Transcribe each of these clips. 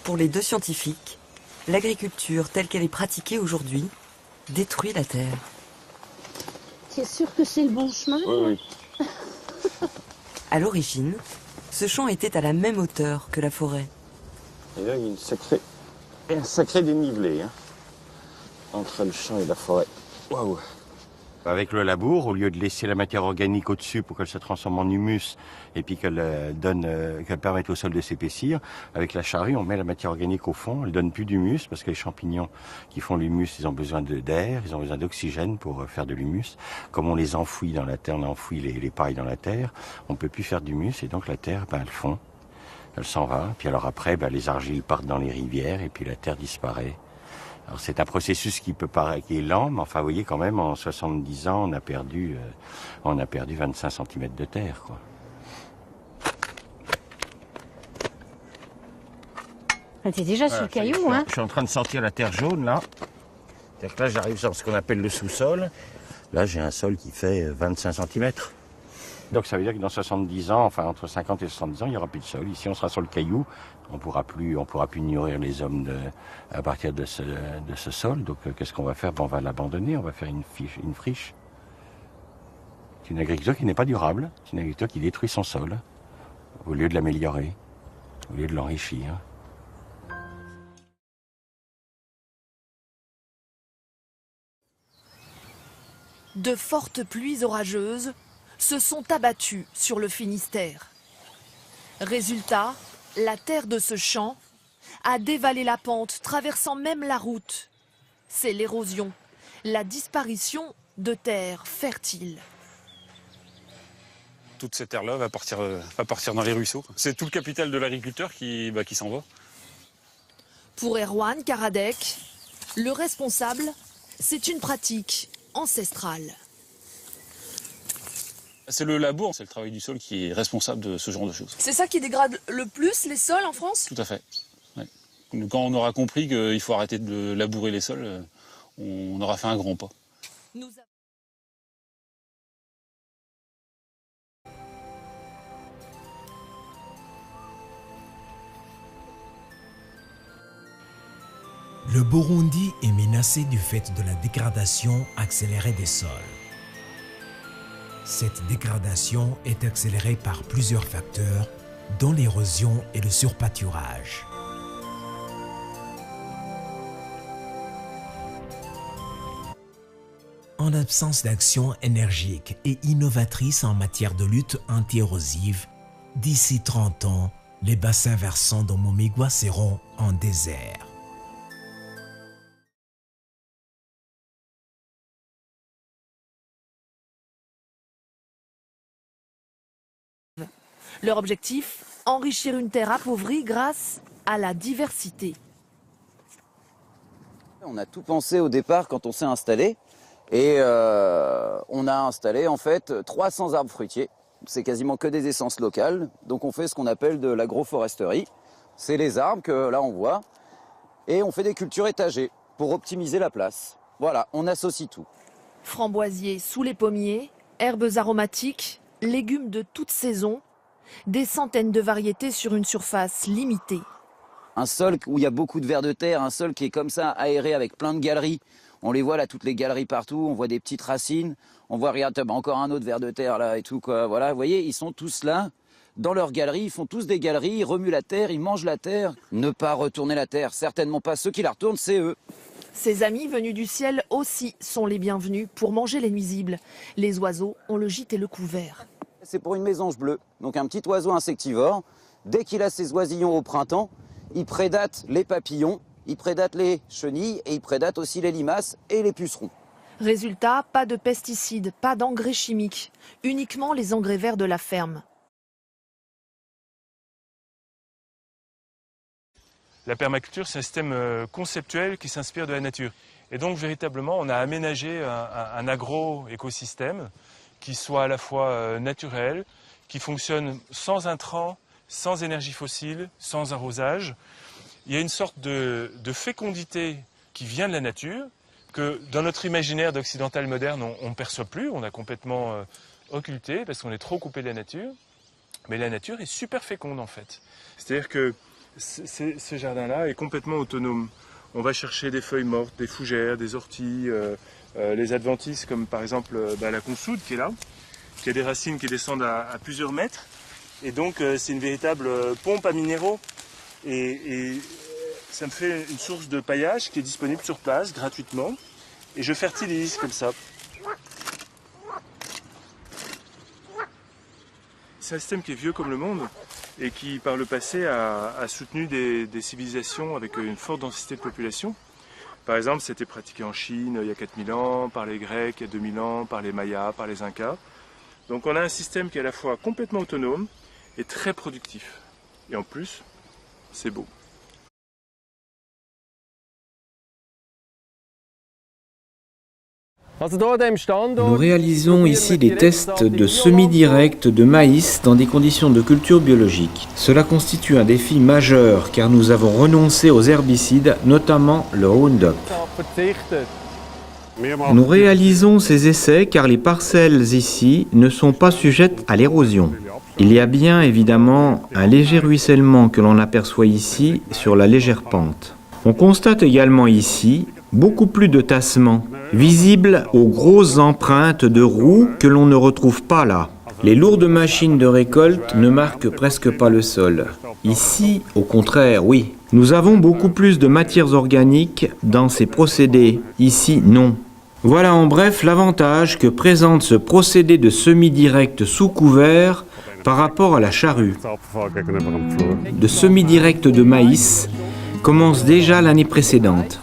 Pour les deux scientifiques, l'agriculture telle qu'elle est pratiquée aujourd'hui détruit la terre. C'est sûr que c'est le bon chemin? Oui, oui. À l'origine, ce champ était à la même hauteur que la forêt. Et là, il y a un sacré dénivelé hein, entre le champ et la forêt. Waouh! Avec le labour, au lieu de laisser la matière organique au-dessus pour qu'elle se transforme en humus et puis qu'elle permette au sol de s'épaissir, avec la charrue, on met la matière organique au fond. Elle donne plus d'humus parce que les champignons qui font l'humus, ils ont besoin d'air, ils ont besoin d'oxygène pour faire de l'humus. Comme on les enfouit dans la terre, on enfouit les pailles dans la terre, on peut plus faire d'humus et donc la terre, elle fond, elle s'en va. Puis alors après, les argiles partent dans les rivières et puis la terre disparaît. Alors c'est un processus qui est lent, mais enfin vous voyez quand même en 70 ans on a perdu 25 cm de terre quoi. T'es déjà sur le caillou, hein? Je suis en train de sortir la terre jaune là. C'est-à-dire que là j'arrive sur ce qu'on appelle le sous-sol. Là j'ai un sol qui fait 25 cm. Donc ça veut dire que dans 70 ans, enfin entre 50 et 70 ans, il n'y aura plus de sol. Ici on sera sur le caillou. On pourra plus nourrir les hommes à partir de ce sol. Donc qu'est-ce qu'on va faire? On va l'abandonner, on va faire une friche. C'est une agriculture qui n'est pas durable. C'est une agriculture qui détruit son sol au lieu de l'améliorer, au lieu de l'enrichir. De fortes pluies orageuses se sont abattues sur le Finistère. Résultat, la terre de ce champ a dévalé la pente, traversant même la route. C'est l'érosion, la disparition de terres fertiles. Toute cette terre-là va partir dans les ruisseaux. C'est tout le capital de l'agriculteur qui s'en va. Pour Erwan Karadec, le responsable, c'est une pratique ancestrale. C'est le labour, c'est le travail du sol qui est responsable de ce genre de choses. C'est ça qui dégrade le plus les sols en France? Tout à fait. Ouais. Quand on aura compris qu'il faut arrêter de labourer les sols, on aura fait un grand pas. Le Burundi est menacé du fait de la dégradation accélérée des sols. Cette dégradation est accélérée par plusieurs facteurs, dont l'érosion et le surpâturage. En l'absence d'action énergique et innovatrice en matière de lutte anti-érosive, d'ici 30 ans, les bassins versants de Momigua seront en désert. Leur objectif, enrichir une terre appauvrie grâce à la diversité. On a tout pensé au départ quand on s'est installé et on a installé en fait 300 arbres fruitiers. C'est quasiment que des essences locales, donc on fait ce qu'on appelle de l'agroforesterie. C'est les arbres que là on voit et on fait des cultures étagées pour optimiser la place. Voilà, on associe tout. Framboisiers sous les pommiers, herbes aromatiques, légumes de toute saison, des centaines de variétés sur une surface limitée. Un sol où il y a beaucoup de vers de terre, un sol qui est comme ça, aéré avec plein de galeries. On les voit là, toutes les galeries partout, on voit des petites racines. On voit, regarde, encore un autre vers de terre là et tout, quoi. Voilà, vous voyez, ils sont tous là, dans leurs galeries, ils font tous des galeries, ils remuent la terre, ils mangent la terre. Ne pas retourner la terre, certainement pas. Ceux qui la retournent, c'est eux. Ces amis venus du ciel aussi sont les bienvenus pour manger les nuisibles. Les oiseaux ont le gîte et le couvert. C'est pour une mésange bleue, donc un petit oiseau insectivore. Dès qu'il a ses oisillons au printemps, il prédate les papillons, il prédate les chenilles et il prédate aussi les limaces et les pucerons. Résultat, pas de pesticides, pas d'engrais chimiques, uniquement les engrais verts de la ferme. La permaculture, c'est un système conceptuel qui s'inspire de la nature. Et donc, véritablement, on a aménagé un agro-écosystème qui soit à la fois naturel, qui fonctionne sans intrants, sans énergie fossile, sans arrosage. Il y a une sorte de fécondité qui vient de la nature, que dans notre imaginaire d'occidental moderne, on ne perçoit plus, on a complètement occulté parce qu'on est trop coupé de la nature. Mais la nature est super féconde en fait. C'est-à-dire que Ce jardin-là est complètement autonome. On va chercher des feuilles mortes, des fougères, des orties, les adventices comme par exemple la consoude qui est là, qui a des racines qui descendent à plusieurs mètres. Et donc c'est une véritable pompe à minéraux. Et ça me fait une source de paillage qui est disponible sur place gratuitement. Et je fertilise comme ça. C'est un système qui est vieux comme le monde et qui par le passé a soutenu des civilisations avec une forte densité de population. Par exemple, c'était pratiqué en Chine il y a 4000 ans, par les Grecs il y a 2000 ans, par les Mayas, par les Incas. Donc on a un système qui est à la fois complètement autonome et très productif. Et en plus, c'est beau. Nous réalisons ici des tests de semi-direct de maïs dans des conditions de culture biologique. Cela constitue un défi majeur car nous avons renoncé aux herbicides, notamment le Roundup. Nous réalisons ces essais car les parcelles ici ne sont pas sujettes à l'érosion. Il y a bien évidemment un léger ruissellement que l'on aperçoit ici sur la légère pente. On constate également ici beaucoup plus de tassements, visibles aux grosses empreintes de roues que l'on ne retrouve pas là. Les lourdes machines de récolte ne marquent presque pas le sol. Ici, au contraire, oui. Nous avons beaucoup plus de matières organiques dans ces procédés. Ici, non. Voilà en bref l'avantage que présente ce procédé de semi-direct sous couvert par rapport à la charrue. Le semi-direct de maïs commence déjà l'année précédente.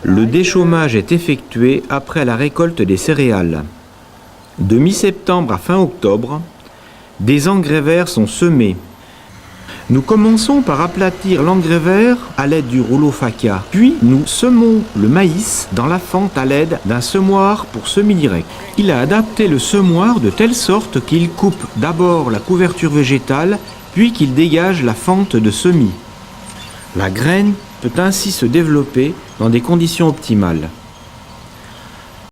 Le déchômage est effectué après la récolte des céréales. De mi-septembre à fin octobre, des engrais verts sont semés. Nous commençons par aplatir l'engrais vert à l'aide du rouleau Faca, puis nous semons le maïs dans la fente à l'aide d'un semoir pour semi-direct. Il a adapté le semoir de telle sorte qu'il coupe d'abord la couverture végétale, puis qu'il dégage la fente de semis. La graine peut ainsi se développer dans des conditions optimales.